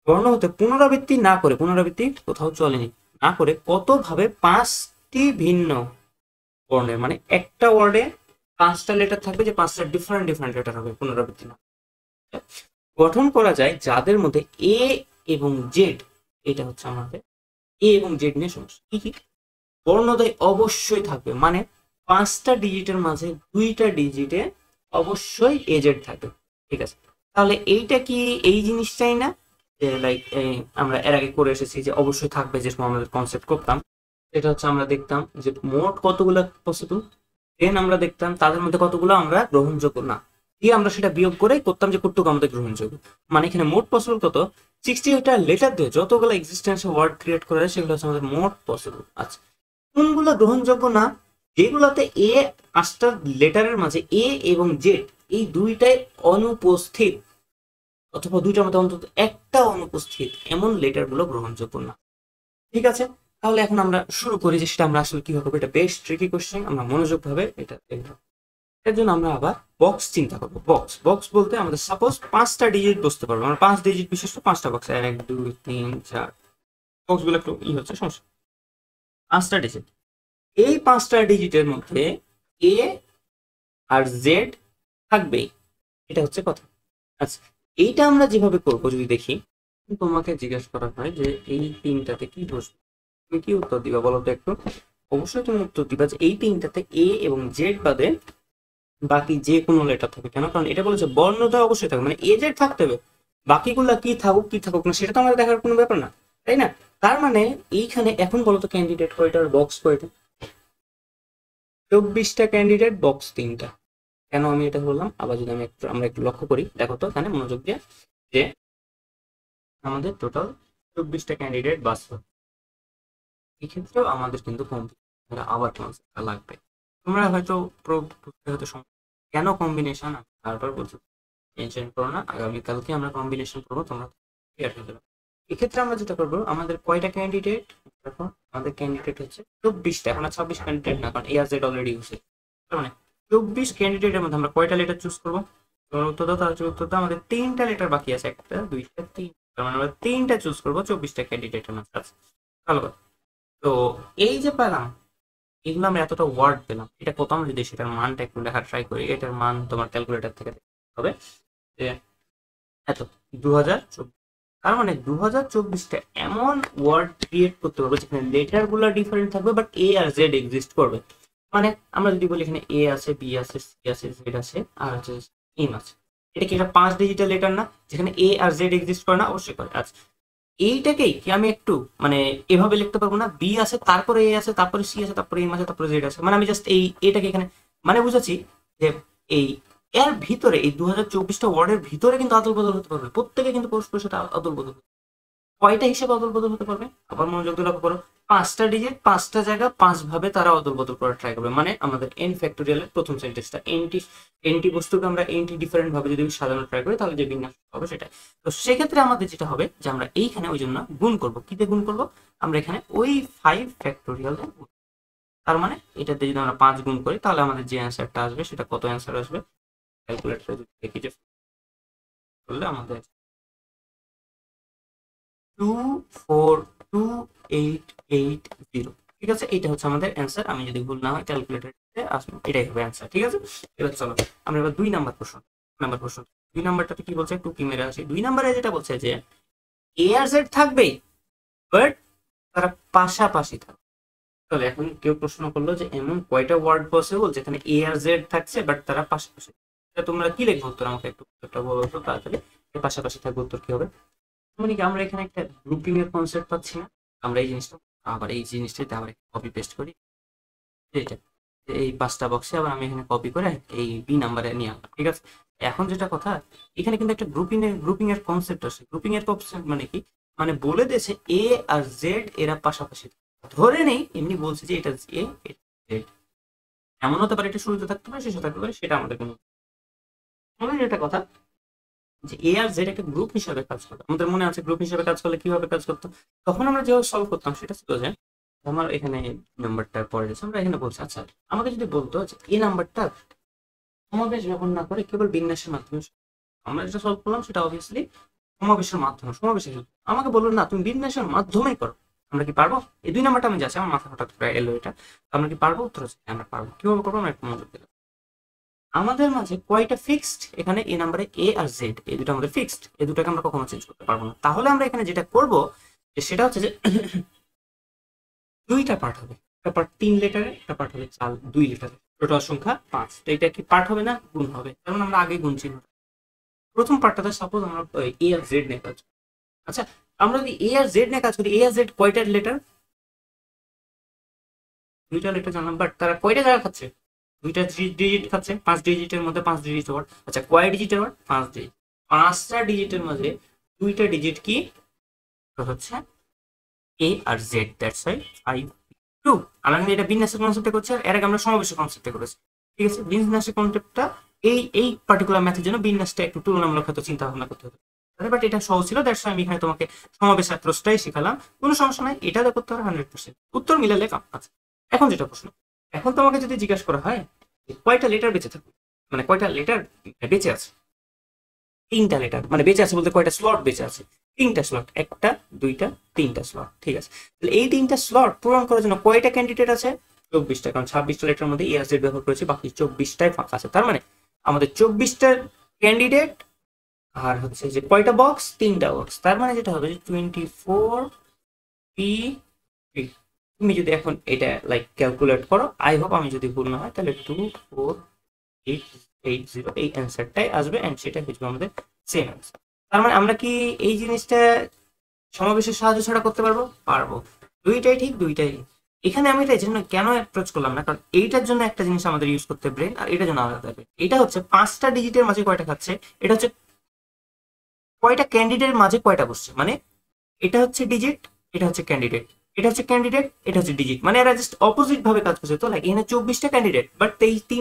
বর্ণ হতে পুনরাবৃত্তি না করে, পুনরাবৃত্তি কোথাও চলেনি, না করে কত ভাবে 5টি ভিন্ন বর্ণের, মানে একটা ওয়ার্ডে 5টা লেটার থাকবে, যে 5টা ডিফারেন্ট ডিফারেন্ট লেটার হবে, পুনরাবৃত্তি না, গঠন করা যায়, যাদের মধ্যে এ এবং জেড, এটা হচ্ছে আমাদের এ এবং জেড নিয়ে সমস্যা। কি কি? বর্ণদ্বয় অবশ্যই থাকবে, মানে 5টা ডিজিটের মাঝে 2টা ডিজিটে অবশ্যই এ জেড থাকবে। ঠিক আছে, তাহলে এইটা কি এই জিনিসটাই না, লাইক আমরা এর আগে করে এসেছি যে অবশ্যই থাকবে, যে আমাদের কনসেপ্ট করতাম, এটা হচ্ছে আমরা দেখতাম যে মোট কতগুলো পসিবল, দেন আমরা দেখতাম তাদের মধ্যে কতগুলো আমরা গ্রহণযোগ্য না, দিয়ে আমরা সেটা বিয়োগ করে করতাম যে কতটুকু আমাদের গ্রহণযোগ্য। মানে এখানে মোট পসিবল কত? 60টা লেটার দিয়ে যতগুলো এক্সিস্টেন্সিয়াল ওয়ার্ড ক্রিয়েট করা যায়, সেগুলো হচ্ছে আমাদের মোট পসিবল। আচ্ছা, কোনগুলো গ্রহণযোগ্য না? যেগুলোতে এ 5টা লেটারের মাঝে এ এবং জেড এই 2টাই অনুপস্থিত, অথবা 2টার মধ্যে অন্তত একটা অনুপস্থিত, এমন লেটার গুলো গ্রহণযোগ্য না। ঠিক আছে, তাহলে এখন আমরা শুরু করি যে সেটা আমরা আসলে কিভাবে করবো। এটা বেশ ট্রিকি কোশ্চেন, আমরা মনোযোগ ভাবে এটা দেখবো। এর জন্য আমরা আবার বক্স চিন্তা করবো। বক্স বক্স বলতে আমাদের সাপোজ 5টা ডিজিট বসতে পারবো, আমরা 5 ডিজিট বিশিষ্ট 5টা বক্স, 1 2 3 4, বক্স গুলো একটু হচ্ছে সমস্যা। 5টা ডিজিট, এই 5টা ডিজিটের মধ্যে এ আর জেড থাকবেই, এটা হচ্ছে কথা। আচ্ছা, এইটা আমরা যেভাবে করবো যদি দেখি, তোমাকে জিজ্ঞেস করা হয় যে এই 3টাতে কি বসবে, তুমি কি উত্তর দিবা বলো তো একটু? অবশ্যই তুমি উত্তর দিবা যে এই 3টাতে এ এবং জেড বাদে বাকি যে কোনো লেটার থাকবে। কেন? কারণ এটা বলেছে বর্ণদ্বয় অবশ্যই থাকবে, মানে এ জেড থাকতে হবে, বাকিগুলা কি থাকুক না সেটা তো আমাদের দেখার কোনো ব্যাপার না, তাই না? তার মানে এইখানে এখন বলতো ক্যান্ডিডেট কয়টা আর বক্স কয়টা? 24টা ক্যান্ডিডেট, বক্স 3টা। কেন আমি এটা বললাম আবার যদি আমরা একটু লক্ষ্য করি, দেখো তো এখানে মনোযোগ দিয়ে যে আমাদের টোটাল 24টা ক্যান্ডিডেট বাস, এক্ষেত্রেও আমাদের কিন্তু আবার কনসেপ্টটা লাগবে। তোমরা হয়তো কেন কম্বিনেশন, তারপর বলছো টেনশন করো না, আগামীকালকে আমরা কম্বিনেশন করবো, তোমরা ক্লিয়ার হয়ে যাবে। এক্ষেত্রে আমরা যেটা করবো, আমাদের কয়টা ক্যান্ডিডেট, দেখো আমাদের ক্যান্ডিডেট হচ্ছে 24টা, এখন আর 26 ক্যান্ডিডেট না, কারণ ARZ অলরেডি হচ্ছে। তার মানে 24 ক্যান্ডিডেটের মধ্যে আমরা কয়টা লেটার চুজ করবো? উত্তর দাও, তাহলে উত্তর দাও। আমাদের 3টা লেটার বাকি আছে, 1টা 2টা 3, তার মানে আমরা 3টা চুজ করবো 24টা ক্যান্ডিডেটের মধ্যে। আচ্ছা ভালো কথা। তো এই যে পেলাম, এগুলো আমরা এতটা ওয়ার্ড পেলাম, এটা কত? আমরা যদি সেটার মানটা একটু লেখা ট্রাই করি, এটার মান তোমার ক্যালকুলেটর থেকে হবে যে এত 2024। তার মানে 2024টা এমন ওয়ার্ড ক্রিয়েট করতে পারবো যেখানে লেটার গুলো ডিফারেন্ট থাকবে, but A R Z exist করবে। মানে আমরা যদি বলি এখানে এ আছে, বি আছে, সি আছে, জেড আছে, আর হচ্ছে এম আছে, এটা কি এটা 5 ডিজিটাল লেটার না, যেখানে এ আর জেড এক্সিস্ট করে না? অবশ্যই করে। আচ্ছা এইটাকেই কি আমি একটু মানে এভাবে লিখতে পারবো না, বি আছে তারপরে এ আছে তারপরে সি আছে তারপরে এম আছে তারপরে জেড আছে? মানে আমি জাস্ট এটাকে এখানে মানে বুঝাচ্ছি যে এই এর ভিতরে এই 2024টা ওয়ার্ডের ভিতরে কিন্তু আদল বদল হতে পারবে, প্রত্যেকে কিন্তু পরস্পরের সাথে আদল বদল। কয়টা হিসেবে অদল বদল হতে পারবে? আবার মনোযোগ দিয়ে লক্ষ্য করো, 5টা ডিজিট 5টা জায়গা 5 ভাবে তারা অদল বদল করার ট্রাই করবে। মানে আমাদের এন ফ্যাক্টোরিয়ালের প্রথম সেন্টেন্সটা, এনটি বস্তুকে আমরা এনটি ডিফারেন্ট ভাবে যদি সাজানো ট্রাই করি, তাহলে যে বিন্যাস হবে সেটা। তো সেক্ষেত্রে আমাদের যেটা হবে যে আমরা এইখানে ওই জন্য গুণ করবো, কিতে গুণ করবো? আমরা এখানে ওই 5 ফ্যাক্টোরিয়াল। তার মানে এটাতে যদি আমরা 5 গুণ করি, তাহলে আমাদের যে অ্যান্সারটা আসবে সেটা কত অ্যান্সার আসবে? ক্যালকুলেটরে যদি দেখি যে করলে আমাদের 24280, ঠিক আছে? এটা হচ্ছে আমাদের অ্যান্সার। আমি যদি ভুল না হয় ক্যালকুলেটরে আসবে, এটাই হবে অ্যান্সার, ঠিক আছে? এবার চলো আমরা এবার 2 নাম্বার প্রশ্ন 2 নাম্বারটাতে কি বলছে একটু কি মেরে আসি। 2 নাম্বারে যেটা বলছে যে এ আর জেড থাকবেই, বাট তারা পাশাপাশি থাকবে। তাহলে এখন কেউ প্রশ্ন করলো যে এমন কয়টা ওয়ার্ড পসিবল যেখানে এ আর জেড থাকছে বাট তারা পাশাপাশি? তোমরা কি লিখবো উত্তর আমাকে একটু বলো তো তাড়াতাড়ি। পাশাপাশি থাকবে উত্তর কি হবে? মানে কি আমরা এখানে একটা গ্রুপিং এর কনসেপ্ট পাচ্ছি না? আমরা এই জিনিসটা আবার এই জিনিসটাতে আবার কপি পেস্ট করি, এটা এই 5টা বক্সে আবার আমি এখানে কপি করে এই বি নাম্বারে নিয়ে আসলাম, ঠিক আছে? এখন যেটা কথা, এখানে কিন্তু একটা গ্রুপিং এর কনসেপ্ট আছে। গ্রুপিং এর কনসেপ্ট মানে কি? মানে বলে দিয়েছে এ আর জেড এরা পাশাপাশি, ধরে নেই এমনি বলছে যে এটা এ জেড, এমন হতে পারে এটা শুরুতে থাকতে পারে শেষে থাকতে পারে, সেটা আমাদের কোনো যেটা কথা যে এ আর জেড একটা গ্রুপ হিসাবে কাজ করে। আমাদের মনে আছে গ্রুপ হিসাবে কাজ করলে কিভাবে কাজ করতো? তখন আমরা যেভাবে সলভ করতাম সেটা ছিল যে আমার এখানে নাম্বারটা পড়ে যাচ্ছে, আমরা এখানে বলছি আচ্ছা আমাকে যদি বলতো যে এই নাম্বারটা সমাবেশ ব্যবহার না করে কেবল বিন্যাসের মাধ্যমে, আমরা যেটা সলভ করলাম সেটা অবভিয়াসলি সমাবেশের মাধ্যমে, আমাকে বললো না তুমি বিন্যাসের মাধ্যমেই করো। আমরা কি পারবো? এই 2 নাম্বারটা আমি যাচ্ছি, আমার মাথা হঠাৎ করে এলো এটা। আমরা কি পারবো? উত্তর হচ্ছে আমরা পারবো। কিভাবে করবো? আমরা একটু মনোযোগ দিলাম। আমাদের মাঝে কয়টা ফিক্সড? এখানে এই নাম্বারে এ আর জেড এই দুটো আমাদের ফিক্সড, এই দুটাকে আমরা কখনো চেঞ্জ করতে পারবো না। তাহলে আমরা এখানে যেটা করব সেটা হচ্ছে যে 2টা পার্ট হবে, একটা পার্ট 3 লেটারে, একটা পার্ট হবে 2 লেটারে, টোটাল সংখ্যা 5। তো এটা কি পার্ট হবে না গুণ হবে? কারণ আমরা আগে গুণ ছিল। প্রথম পার্টটাতে সাপোজ আমরা এ আর জেড নিয়ে কাজ করি। আচ্ছা আমরা যদি এ আর জেড নিয়ে কাজ করি, এ আর জেড কয়টা লেটার? 2টা লেটার জানলাম, বাট তারা কয়টা জায়গা খাচ্ছে? 2টা ডিজিট খাচ্ছে, 5 ডিজিটের মধ্যে 5 ডিজিট ওয়ার্ড। আচ্ছা কয় ডিজিটের ওয়ার্ড? 5 ডিজিট। 5টা ডিজিটের মধ্যে 2টা ডিজিট কি হচ্ছে এ আর জেড, দ্যাটস ওয়াই 5 2। আমরা কিন্তু এটা বিন্যাসের কনসেপ্টে করছি, আর এর আগে আমরা সমাবেশের কনসেপ্টে করেছি, ঠিক আছে? বিন্যাসের কনসেপ্টটা এই পার্টিকুলার ম্যাথের জন্য বিন্যাসটা একটু তুলনামূলক হয়তো চিন্তা ভাবনা করতে হবে, বাট এটা সহজ ছিল, দ্যাটস ওয়াই আমি এখানে তোমাকে সমাবেশ অ্যাপ্রোচটাই শিখালাম। কোনো সমস্যা নাই, এটা করতে হবে 100%, উত্তর মিলালে কাম। আচ্ছা এখন যেটা প্রশ্ন, এখন তোমাকে যদি জিজ্ঞাসা করা হয় কয়টা লেটার বেঁচে থাকবে, মানে কয়টা লেটার বেঁচে আছে? 3টা লেটার, মানে বেঁচে আছে বলতে কয়টা স্লট বেঁচে আছে? 3টা স্লট, 1টা 2টা 3টা স্লট, ঠিক আছে? তাহলে এই 3টা স্লট পূরণ করার জন্য কয়টা ক্যান্ডিডেট আছে? 24টা, কারণ 26টা লেটার মধ্যে এ আর জেড ব্যবহার করেছে, বাকি 24টাই ফাঁকা আছে। তার মানে আমাদের 24টা ক্যান্ডিডেট আর হচ্ছে যে কয়টা বক্স? 3টা বক্স। তার মানে যেটা হবে যে 24 পি। তুমি যদি এখন এটা লাইক ক্যালকুলেট করো, আই হোপ আমি যদি ভুল না হয়, তাহলে 24880 এই অ্যান্সারটাই আসবে, এন্ড সেটা হচ্ছে আমাদের সেম অ্যান্সার। তার মানে আমরা কি এই জিনিসটা সমাবেশের সাহায্য ছাড়া করতে পারবো? পারবো। দুইটাই ঠিক, দুইটাই ঠিক। এখানে আমি এটার জন্য কেন অ্যাপ্রোচ করলাম না, কারণ এইটার জন্য একটা জিনিস আমাদের ইউজ করতে ব্রেন, আর এটার জন্য আলাদা ব্রেন। এটা হচ্ছে 5টা ডিজিটের মাঝে কয়টা খাচ্ছে, এটা হচ্ছে কয়টা ক্যান্ডিডেটের মাঝে কয়টা বসছে, মানে এটা হচ্ছে ডিজিট, এটা হচ্ছে ক্যান্ডিডেট, এটা হচ্ছে ক্যান্ডিডেট, এটা হচ্ছে ডিজিট, মানে এরা জাস্ট অপোজিট ভাবে কাজ করছে। তো লাইক এখানে 24টা ক্যান্ডিডেট, বাট 3টি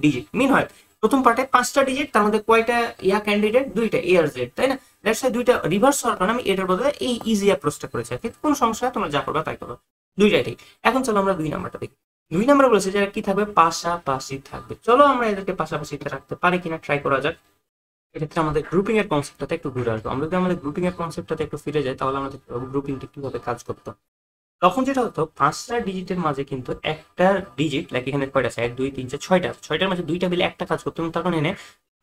ডিজিট। মিন হয় প্রথম পার্টে 5টা ডিজিট, তার মধ্যে কয়টা ইয়া ক্যান্ডিডেট, দুইটা এ আর জেড, তাই না? দ্যাটস ওয়াই দুইটা রিভার্স হওয়ার কারণে আমি এটার বদলে এই ইজি অ্যাপ্রোচটা করেছি। আর কি কোনো সমস্যা, তোমরা যা করবা তাই করো, দুইটাই ঠিক। এখন চলো আমরা 2 নাম্বারটা দেখি। 2 নাম্বার বলেছে যে কি থাকবে, পাশাপাশি থাকবে। চলো আমরা এদেরকে পাশাপাশি রাখতে পারি কিনা ট্রাই করা যাক। এক্ষেত্রে আমাদের গ্রুপিং এর কনসেপ্টটাতে একটু ঘুরে আসবো। আমরা যদি আমাদের গ্রুপিং এর কনসেপ্টটাতে একটু ফিরে যাই, তাহলে আমরা গ্রুপিংটা কিভাবে কাজ করতো। তখন যেটা হতো, 5টা ডিজিটের মাঝে কিন্তু একটা ডিজিট, লাইক এখানে কয়টা আছে, 1 2 3 4 6টা, 6টার মাঝে 2টা মিলে একটা কাজ করতো, এবং তখন এনে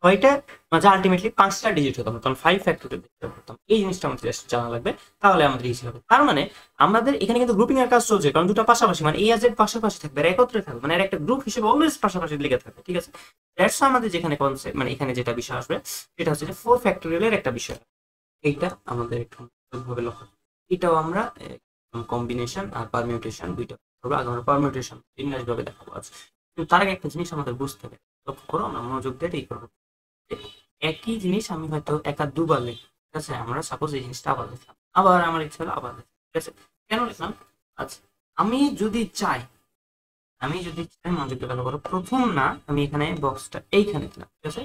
6টা মাঝে আলটিমেটলি 5টা ডিজিট হতো, তখন 5 ফ্যাক্টোরিয়াল করতাম। এই জিনিসটা আমাদের জাস্ট জানা লাগবে, তাহলে আমাদের ইজি হবে। তার মানে আমাদের এখানে কিন্তু গ্রুপিং এর কাজ চলছে, কারণ দুটো পাশাপাশি, মানে এই আর জেড পাশাপাশি থাকবে, আর একত্রে থাকবে, মানে একটা গ্রুপ হিসেবে অলওয়েজ পাশাপাশি লেগে থাকবে, ঠিক আছে? দ্যাটস আমাদের যেখানে কনসেপ্ট, মানে এখানে যেটা বিষয় আসবে সেটা হচ্ছে যে 4 ফ্যাক্টোরিয়ালের একটা বিষয়। এইটা আমাদের একটু ভাবে লক্ষ্য, এটাও আমরা কম্বিনেশন আর পারমিউটেশন দুইটা করবো। আগে আমরা পারমিউটেশন বিন্যাস ভাবে দেখাবো আজ। কিন্তু তার আগে একটা জিনিস আমাদের বুঝতে হবে, লক্ষ্য করো, আমরা মনোযোগ দিয়ে এই করবো। একই জিনিস আমি হয়তো একা দুবার লিখি, ঠিক আছে? আমরা সাপোজ এই জিনিসটা আবার লিখলাম, আবার আমার ইচ্ছা হলো আবার লিখলাম, ঠিক আছে? কেন লিখলাম? আচ্ছা, আমি যদি চাই, মনোযোগ দিয়ে করো, প্রথম না আমি এখানে বক্সটা এইখানে দিলাম, ঠিক আছে?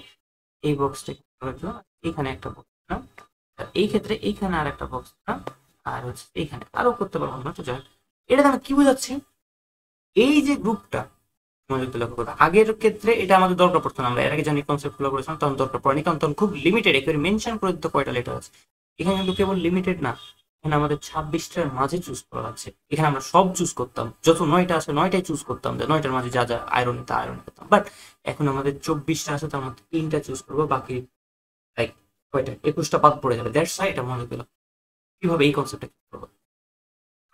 এই বক্সটা দিলাম, এইখানে একটা বক্স দিলাম, এই ক্ষেত্রে এইখানে আর একটা বক্স দিলাম, আর হচ্ছে এইখানে আরো করতে পারবো না। তো যাই, এটা আমি কি বোঝাচ্ছি, এই যে গ্রুপটা, মনোযোগ দিয়ে লক্ষ্য করবে, আগের ক্ষেত্রে এটা আমাদের দরকার পড়তো না, আমরা এর আগে জানি কনসেপ্ট গুলো করেছিলাম, তখন দরকার পড়েনি, কারণ তখন খুব লিমিটেড, একেবারে মেনশন করে দিতে কয়টা লেটার আছে। এখানে কিন্তু কেবল লিমিটেড না, এখানে আমাদের 26টার মাঝে চুজ করা আছে। এখানে আমরা সব চুজ করতাম, যত 9টা আছে 9টাই চুজ করতাম, যে 9টার মাঝে যা যা আয়রন তা আয়রন করতাম। বাট এখন আমাদের 24টা আছে, তার মধ্যে 3টা চুজ করবো, বাকি লাইক কয়টা, 21টা বাদ পড়ে যাবে। দ্যাটস ওয়াই এটা মনে দিলাম। কিভাবে এই কনসেপ্টটা করবো,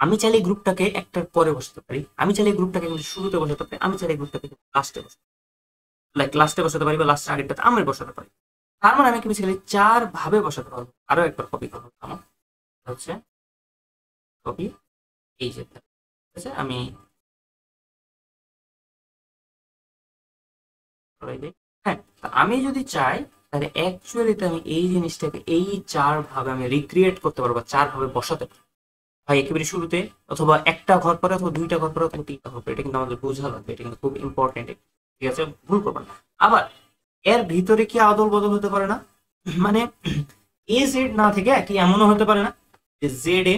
আমি চাইলে গ্রুপটাকে একটার পরে বসাতে পারি, আমি চাইলে গ্রুপটাকে শুরুতে বসাতে পারি, আমি চাইলে গ্রুপটাকে লাস্টে বসাতে, লাইক লাস্টে বসাতে পারি, বা লাস্টের আগেরটাতে আমি বসাতে পারি। তার মানে আমি কি বেসিক্যালি 4 ভাবে বসাতে পারবো। আরো একবার কপি করবো, আমার হচ্ছে কপি, এই যে, ঠিক আছে? আমি করাই দিই। হ্যাঁ, আমি যদি চাই, তাহলে অ্যাকচুয়ালি আমি এই জিনিসটাকে এই 4 ভাবে আমি রিক্রিয়েট করতে পারবো, 4 ভাবে বসাতে পারবো। ভাই একেবারে শুরুতে, অথবা একটা ঘর পরে, অথবা 2টা ঘর পরে, অথবা 3টা ঘর পরে, এটা কিন্তু আমাদের বোঝা লাগবে, এটা কিন্তু খুব ইম্পর্টেন্ট, ঠিক আছে? ভুল করবো না। আবার এর ভিতরে কি আদল বদল হতে পারে না, মানে এ জেড না থেকে কি এমনও হতে পারে না যে জেড এ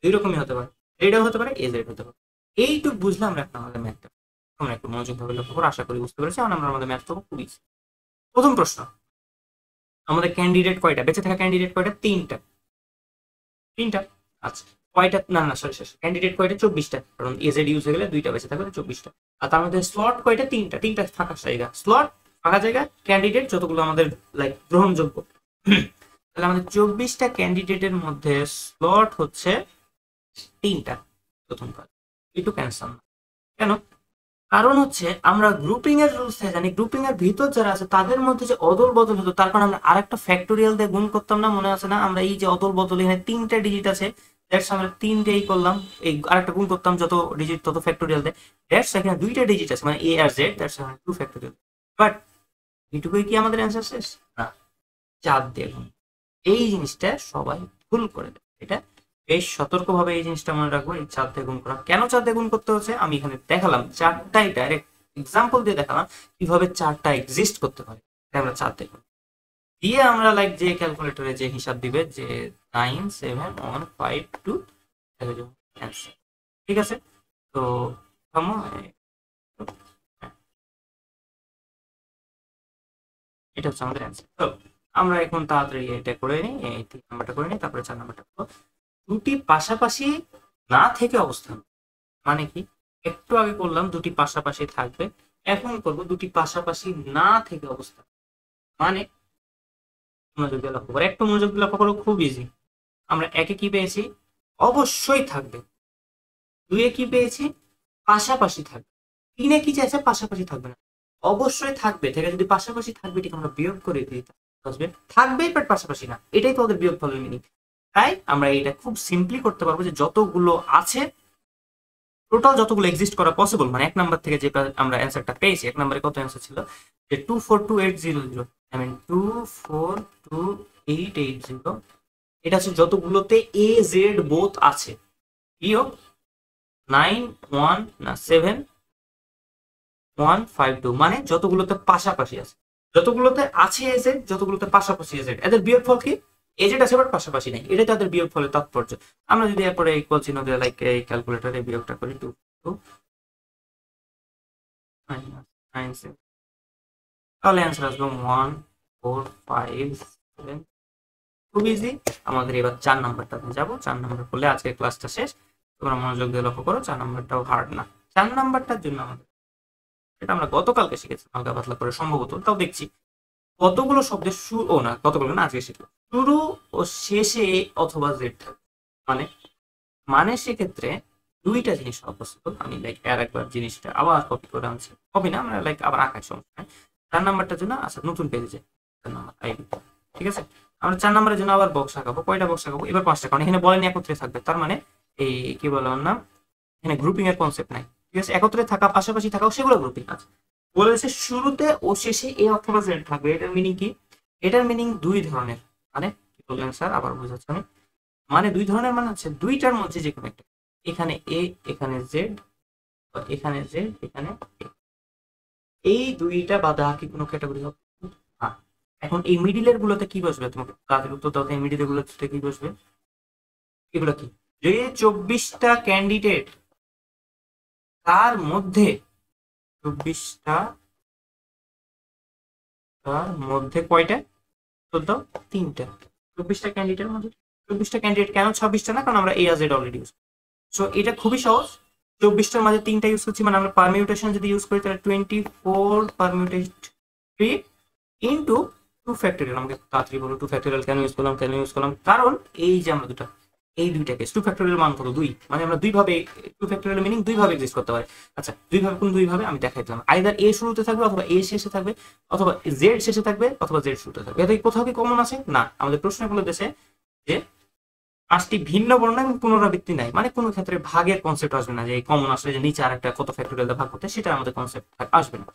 দুই রকমই হতে পারে, জেড এ হতে পারে, এ জেড হতে পারে। এইটুকু বুঝলাম আমরা একটা আমাদের ম্যাথটা, আমরা একটু মনোযোগ ভাবে লক্ষ্য করে, আশা করি বুঝতে পেরেছি। আমরা আমাদের ম্যাথ করবো খুবই। প্রথম প্রশ্ন, আমাদের ক্যান্ডিডেট কয়টা, বেঁচে থাকা ক্যান্ডিডেট কয়টা? 3টা। আচ্ছা, কয়টা, না না সরি, ক্যান্ডিডেট কয়টা? 24টা, কারণ এজেড ইউজ হয়ে গেলে 2টা বেঁচে থাকবে, 24টা। আর তার মধ্যে স্লট কয়টা? 3টা ফাঁকা জায়গা, স্লট ফাঁকা জায়গা, ক্যান্ডিডেট যতগুলো আমাদের লাইক গ্রহণযোগ্য। তাহলে আমাদের 24টা ক্যান্ডিডেটের মধ্যে স্লট হচ্ছে 3টা, প্রথম কাজ একটু ক্যান্সেল না। কেন? কারণ হচ্ছে আমরা গ্রুপিং এর রুলস জানি, গ্রুপিং এর ভিতর যারা আছে তাদের মধ্যে যে অদল বদল হতো, তার কারণে আমরা আরেকটা ফ্যাক্টোরিয়াল দিয়ে গুণ করতাম না, মনে আছে না? আমরা এই যে অদল বদল, এখানে 3টা ডিজিট আছে, দ্যাটস আমরা 3টেই করলাম, এই আরেকটা গুণ করতাম, যত ডিজিট তত ফ্যাক্টোরিয়াল দেয়। দ্যাটস এখানে 2টা ডিজিট আছে, মানে এ R Z, that's 2 factorial. But এইটুকুই কি আমাদের অ্যান্সার শেষ? না, 4 দিয়ে গুণ। এই জিনিসটা সবাই ভুল করে দেয়, এটা বেশ সতর্কভাবে এই জিনিসটা মনে রাখবো। এই 4 দিয়ে গুণ করা, কেন 4 দিয়ে গুণ করতে হচ্ছে আমি এখানে দেখালাম, 4টাই ডাইরেক্ট এক্সাম্পল দিয়ে দেখালাম কিভাবে 4টা এক্সিস্ট করতে পারে। আমরা 4 দিয়ে গুণ দিয়ে আমরা লাইক যে ক্যালকুলেটরে যে হিসাব দিবে যে 97152 অ্যান্সার, ঠিক আছে? তো এটা হচ্ছে আমাদের অ্যান্সার। তো আমরা এখন তাড়াতাড়ি এটা করে নিই, এই 3 নাম্বারটা করে নিই, তারপরে 4 নাম্বারটা করবো। দুটি পাশাপাশি না থেকে অবস্থান, মানে কি? একটু আগে করলাম দুটি পাশাপাশি থাকবে, এখন করব দুটি পাশাপাশি না থেকে অবস্থান, মানে মনোযোগ দিয়ে লক্ষ্য করো, একটু মনোযোগ দিয়ে লক্ষ্য করো, খুব ইজি। আমরা একে কি পেয়েছি? অবশ্যই থাকবে। 2-এ কি পেয়েছি? পাশাপাশি থাকবে। 3-এ কি চাইছে? পাশাপাশি থাকবে না, অবশ্যই থাকবে থেকে যদি পাশাপাশি থাকবে, ঠিক আমরা বিয়োগ করে দিই,
আসবে, থাকবে বাট পাশাপাশি না, এটাই তো ওদের বিয়োগফলের মিনিং। তাই আমরা এটা খুব সিম্পলি করতে পারবো যে যতগুলো আছে টোটাল যতগুলো এক্সিস্ট করা পসিবল, মানে 1 নাম্বার থেকে যে আমরা অ্যান্সারটা পেয়েছি, 1 নম্বরে কত অ্যান্সার ছিল যে 242800, আই মিন 242880, এটা হচ্ছে যতগুলোতে এ জেড বোথ আছে, ইও 9152, মানে যতগুলোতে পাশাপাশি আছে, যতগুলোতে আছে এ জেড, যতগুলোতে পাশাপাশি এ জেড, এদের বিয়োগফল কি এজেড আছে বাট পাশাপাশি নাই, এটাই তাদের বিয়োগফলের তাৎপর্য। আমরা যদি এরপরে ইকুয়াল চিহ্ন দিয়ে লাইক এই ক্যালকুলেটরে বিয়োগটা করি 2 তাহলে অ্যান্সার আসবে 1457। খুব ইজি। আমাদের এবার 4 নাম্বারটাতে যাবো। 4 নাম্বার করলে আজকের ক্লাসটা শেষ। তোমরা মনোযোগ দিয়ে লক্ষ্য করো, 4 নাম্বারটাও হার্ড না। 4 নাম্বারটার জন্য আমাদের, এটা আমরা গতকালকে শিখেছি হালকা পাতলা করে সম্ভবত, তাও দেখছি কতগুলো শব্দের শুরু, ও না কতগুলো না, আজকে শিখবো শুরু ও শেষে অথবা জেড থাকবে। মানে মানে সেক্ষেত্রে দুইটা জিনিস হওয়া পসিবল। আমি লাইক আর একবার জিনিসটা আবার কপি করে আনছি, কপি না আমরা লাইক আবার আঁকার সমস্যা। 4 নাম্বারটার জন্য আচ্ছা নতুন পেজে যাই, 4 নাম্বার আইডি, ঠিক আছে। আমরা 4 নাম্বারের জন্য আবার বক্স আঁকাবো। কয়টা বক্স আঁকাবো এবার? 5টা, কারণ এখানে বলেনি একত্রে থাকবে, তার মানে এই কি বলে আমার নাম, এখানে গ্রুপিং এর কনসেপ্ট নাই, ঠিক আছে। একত্রে থাকা পাশাপাশি থাকাও সেগুলো গ্রুপিং আছে। বলেছে শুরুতে ও শেষে এ অথবা জেড থাকবে। এটার মিনিং কি? এটার মিনিং দুই ধরনের। মানে কি বললেন স্যার, আবার বোঝাচ্ছি আমি। মানে দুই ধরনের, মানে হচ্ছে দুইটার মধ্যে যে কোনো একটা, এখানে এ এখানে জেড, এখানে জেড এখানে এ, এই দুইটা বাদা কি কোনো ক্যাটাগরি হবে? হ্যাঁ। এখন এই মিডিলের গুলোতে কি বসবে? তোমাকে তাদের উত্তর দাও, এই মিডিলের গুলোতে কি বসবে? এগুলো কি? যে 24টা ক্যান্ডিডেট, তার মধ্যে 24টা, তার মধ্যে কয়টা? উত্তর দাও। 3টা। 24টা ক্যান্ডিডেটের মধ্যে 24টা ক্যান্ডিডেট, কেন 26টা না? কারণ আমরা এ R Z already use. So এটা খুবই সহজ। 24টার মাঝে 3টা ইউজ করছি, মানে আমরা পারমিউটেশন যদি ইউজ করি তাহলে 24 পারমিউটেড 3 ইন্টু 2 ফ্যাক্টোরিয়াল। আমাকে তাড়াতাড়ি বলো 2 ফ্যাক্টোরিয়াল কেন ইউজ করলাম? কারণ এই যে আমরা এই দুইটা কেস 2 ফ্যাক্টোরিয়াল মান কত? 2, মানে আমরা দুইভাবে 2 ফ্যাক্টোরিয়াল মিনিং দুইভাবে এক্সিস্ট করতে পারে। আচ্ছা দুইভাবে, কোন দুইভাবে আমি দেখাই দিলাম। আইদার এ শুরুতে থাকবে, অথবা এ শেষে থাকবে, অথবা জেড শেষে থাকবে, অথবা জেড শুরুতে থাকবে। এতে কোথাও কি কমন আছে? না। আমাদের প্রশ্ন বলেছে যে 5টি ভিন্ন বর্ণ এবং পুনরাবৃত্তি নাই, মানে কোনো ক্ষেত্রে ভাগের কনসেপ্ট আসবে না, যে কমন আসলে যে নিচে আর একটা কত ফ্যাক্টোরিয়াল ভাগ করতে, সেটা আমাদের কনসেপ্ট আসবে না।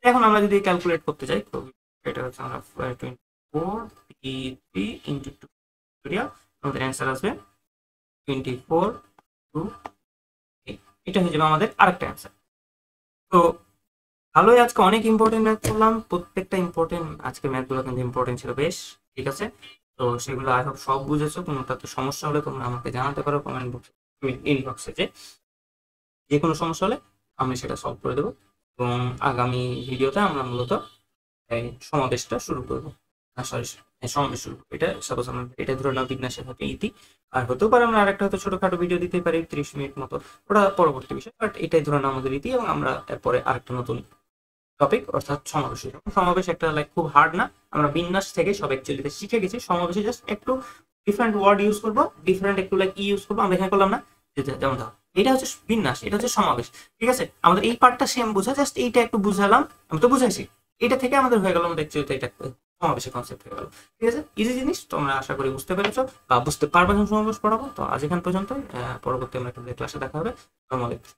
এখন আমরা যদি ক্যালকুলেট করতে যাই, তো এটা হচ্ছে আমরা 24 ইন্টু 2 ফ্যাক্টোরিয়াল, আমাদের অ্যান্সার আসবে 24 টু 8। এটা হয়ে যাবে আমাদের আরেকটা অ্যান্সার। তো ভালোই, আজকে অনেক ইম্পর্টেন্ট ম্যাথ করলাম। প্রত্যেকটা ইম্পর্টেন্ট, আজকের ম্যাথগুলো কিন্তু ইম্পর্টেন্ট ছিল বেশ, ঠিক আছে। তো সেগুলো আই হোপ সব বুঝেছো। কোনোটাতে সমস্যা হলে তোমরা আমাকে জানাতে পারো কমেন্ট বক্সে, ইনবক্সে, যে কোনো সমস্যা হলে আমি সেটা সলভ করে দেবো। এবং আগামী ভিডিওতে আমরা মূলত এই সমাবেশটা শুরু করবো। সরি, সমাবেশ শুরু করবো। এটা সাপোজ আমরা এটা ধরে নাও বিজ্ঞাসের থাকে ইতি, আর হতেও পারে আমরা আরেকটা হয়তো ছোটখাটো ভিডিও দিতে পারি 30 মিনিট মতো, ওটা পরবর্তী বিষয়। বাট এটাই ধরে নাও আমাদের ইতি, এবং আমরা এরপরে আরেকটা নতুন টপিক অর্থাৎ সমাবেশ। সমাবেশ একটা লাইক খুব হার্ড না, আমরা বিন্যাস থেকে সব অ্যাকচুয়ালিতে শিখে গেছি। সমাবেশে জাস্ট একটু ডিফারেন্ট ওয়ার্ড ইউজ করবো, ডিফারেন্ট একটু লাইক ইউজ করবো। আমরা এখানে করলাম না, যেমন ধরো এটা হচ্ছে বিন্যাস, এটা হচ্ছে সমাবেশ, ঠিক আছে। আমাদের এই পার্টটা সেম বোঝা, জাস্ট এইটা একটু বুঝালাম, আমি তো বুঝাইছি। এটা থেকে আমাদের হয়ে গেল, আমাদের অ্যাকচুয়ালি এটা সমাবেশের কনসেপ্ট হয়ে গেল, ঠিক আছে। ইজি জিনিস, তোমরা আশা করি বুঝতে পেরেছো বা বুঝতে পারবে যখন সমাবেশ পড়াবো। তো আজ এখান পর্যন্ত, পরবর্তী আমরা একটা ক্লাসে দেখা হবে। আসসালামু আলাইকুম।